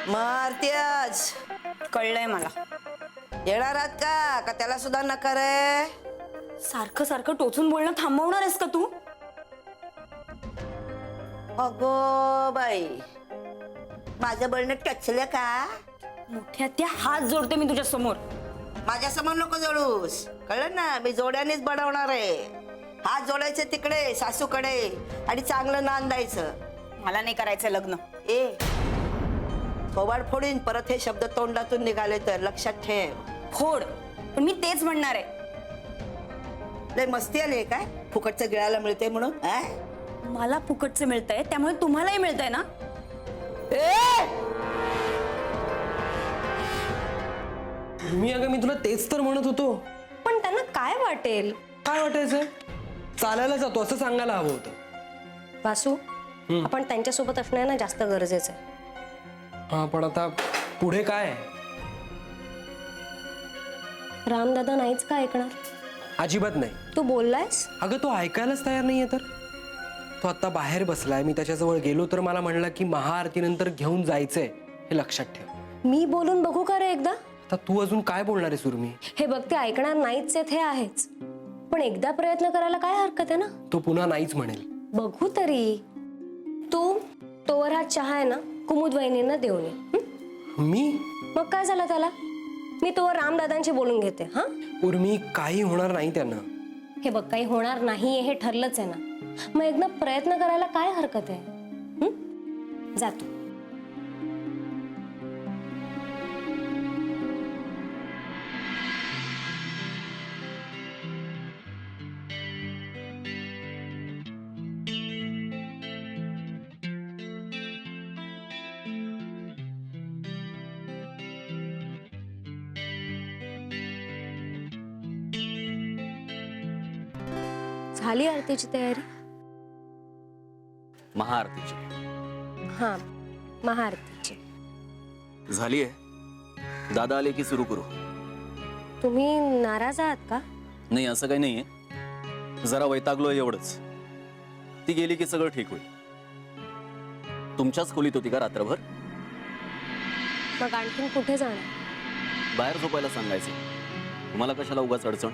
मारते आज. कळलंय मला. येणार आहात का त्याला सुद्धा नकार आहे? सारखं सारखं टोचून बोलणं थांबवणार आहेस का तू? अगो बाई, माझं बोलणं टचलं का? मोठ्या त्या हात जोडते मी तुझ्या समोर. माझ्या समोर नको जोडूस, कळलं ना? मी जोड्यानेच बनवणार आहे. हात जोडायचे तिकडे सासूकडे आणि चांगलं नांदायचं. मला नाही करायचं लग्न. ए थोबाड फोडीन परत हे शब्द तोंडातून निघाले तर लक्षात ठेव. फोड. पण मी तेच म्हणणार आहे. लय मस्ती आली आहे काय? फुकटचं गिळायला मिळते म्हणून? मला फुकटचं मिळतंय त्यामुळे तुम्हालाही मिळतंय ना? मी अगं मी तुला तेच तर म्हणत होतो. पण त्यांना काय वाटेल? काय वाटायचं? चालायला जातो असं सांगायला हवं होतं. वासू, आपण त्यांच्यासोबत असणं ना जास्त गरजेचं आहे. हा पण आता पुढे काय? रामदादा नाहीच का ऐकणार? अजिबात नाही. तू बोललायस? अगं तो ऐकायलाच तयार नाहीये. तर तो आता बाहेर बसलाय. मी त्याच्याजवळ गेलो तर मला म्हणला की महाआरतीनंतर घेऊन जायचंय, हे लक्षात ठेव. मी बोलून बघू का रे एकदा? आता तू अजून काय बोलणार आहे सुरमी? हे बघ, ते ऐकणार नाहीच आहेत हे आहेच, पण एकदा प्रयत्न करायला काय हरकत आहे ना? तो पुन्हा नाहीच म्हणेल. बघू तरी. तू तोवर हा चहा आहे ना कुमुद वहिनींना देऊन ये. मी? मग काय झालं त्याला? मी तोवर रामदादांशी बोलून घेते. हा उर्मी, काही होणार नाही त्यानं. हे बघ, काही होणार नाही हे ठरलंच आहे ना. मग एकदा प्रयत्न करायला काय हरकत आहे? जातो. झाली आरतीची तयारी? महाआरतीची हा, महाआरतीची झाली आहे. दादा आले की सुरू करू. तुम्ही नाराज आहात का? नाही, असं काही नाहीये. जरा वैतागलोय एवढंच. ती गेली की सगळं ठीक होईल. तुमच्याच खोलीत होती का रात्रभर? मग आणखीन कुठे जाणार? बाहेर झोपायला सांगायचं. तुम्हाला कशाला उगाच अडचण?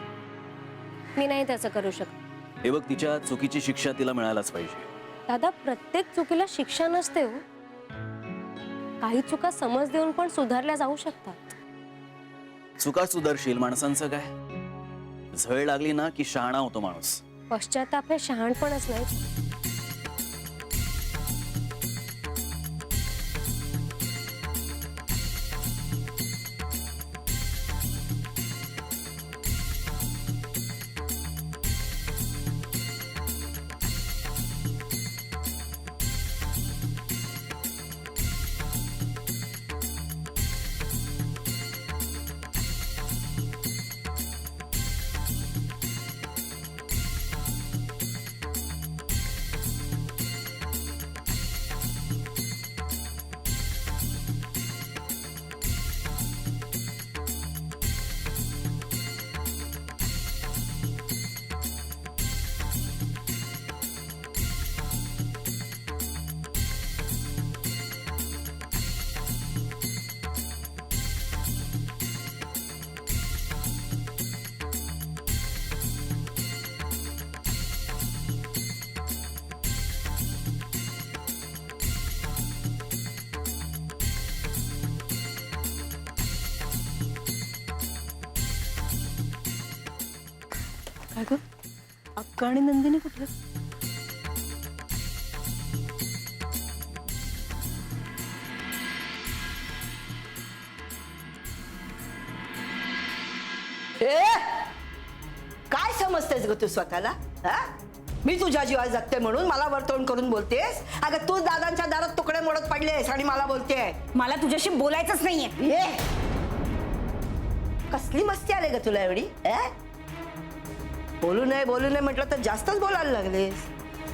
मी नाही त्याचं करू शकत. हे बघ, तिच्या चुकीची शिक्षा तिला मिळायलाच पाहिजे. दादा, प्रत्येक चुकीला शिक्षा नसते हो. काही चुका समज देऊन पण सुधारल्या जाऊ शकतात. चुका सुधारशील, माणसांचं काय? झळ लागली ना की शहाणा होतो माणूस. पश्चाताप हे शहाणपणच नाही. काय ग, अक्का आणि नंदिनी कुठे? काय समजतेस ग तू स्वतःला? मी तुझ्या जीवा जगते म्हणून मला वर्तवण करून बोलतेस? अगं तू दादांच्या दारात तुकडे मोडत पडलेस आणि मला बोलते. मला तुझ्याशी बोलायचंच नाहीये. कसली मस्ती आली ग तुला एवढी? बोलू नये म्हटलं तर जास्तच बोलायला लागलेस.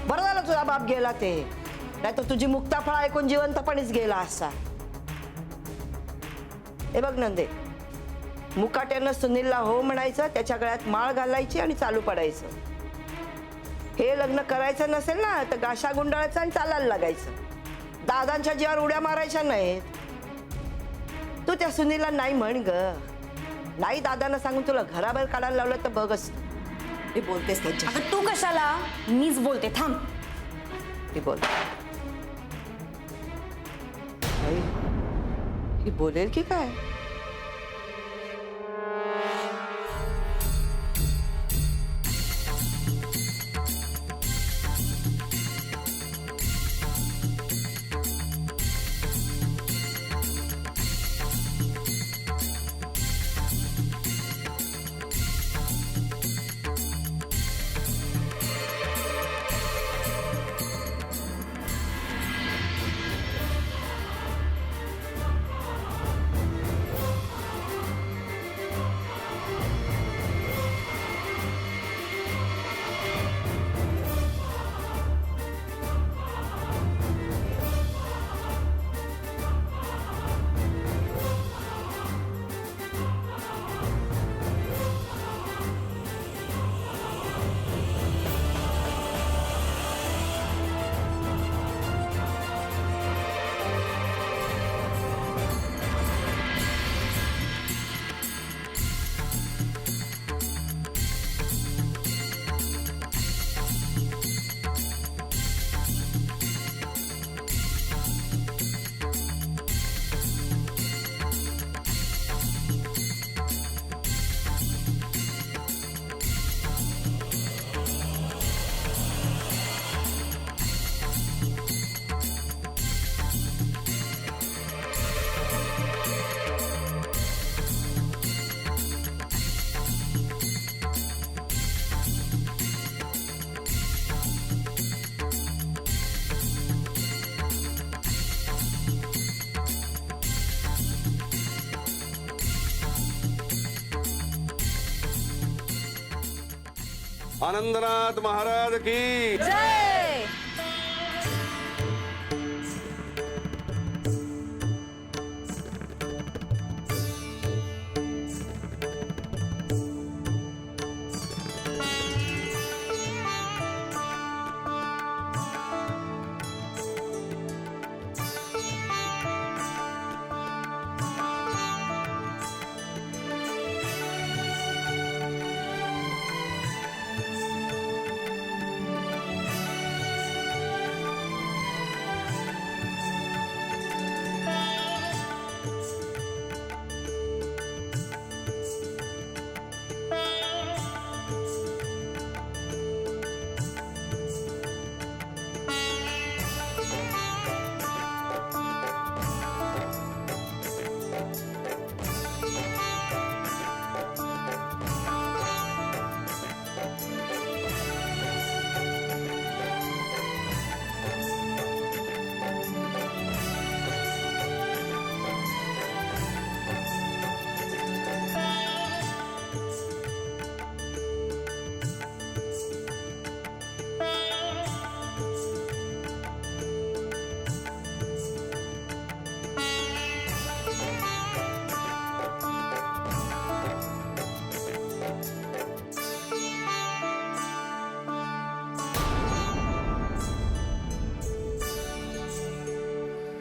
बरं झालं तुझा बाप गेला ते, नाही तर तुझी मुक्ताफळ ऐकून जिवंतपणीच गेला असा. हे बघ नंदे, मुकाट्यानं सुनीलला हो म्हणायचं, त्याच्या गळ्यात माळ घालायची आणि चालू पडायचं. हे लग्न करायचं नसेल ना तर गाशा गुंडाळायचा आणि चालायला लागायचं. दादांच्या जीवावर उड्या मारायच्या नाहीत. तू त्या सुनीलला नाही म्हण ग. नाही दादांना सांगून तुला घराबाहेर काढायला लावलं तर बघच. मी बोलतेस त्यांच्या. अगं तू कशाला? मीच बोलते, थांब. ही बोल. आई, ही बोलेल की काय? आनंदनाथ महाराज की जय.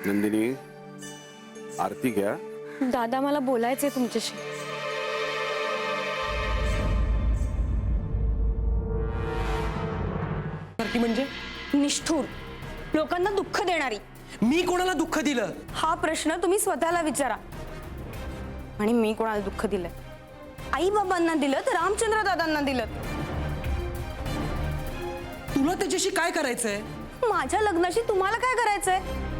नंदिनी, आरती घ्या. दादा मला बोलायचंय तुमच्याशी. सारखी म्हणजे निष्ठूर, लोकांना दुःख देणारी. मी कोणाला दुःख दिलं? हा प्रश्न तुम्ही स्वतःला विचारा. आणि मी कोणाला दुःख दिलंय? आई बाबांना दिलं तर रामचंद्र दादांना दिलं. तुला त्याच्याशी काय करायचंय? माझ्या लग्नाशी तुम्हाला काय करायचंय?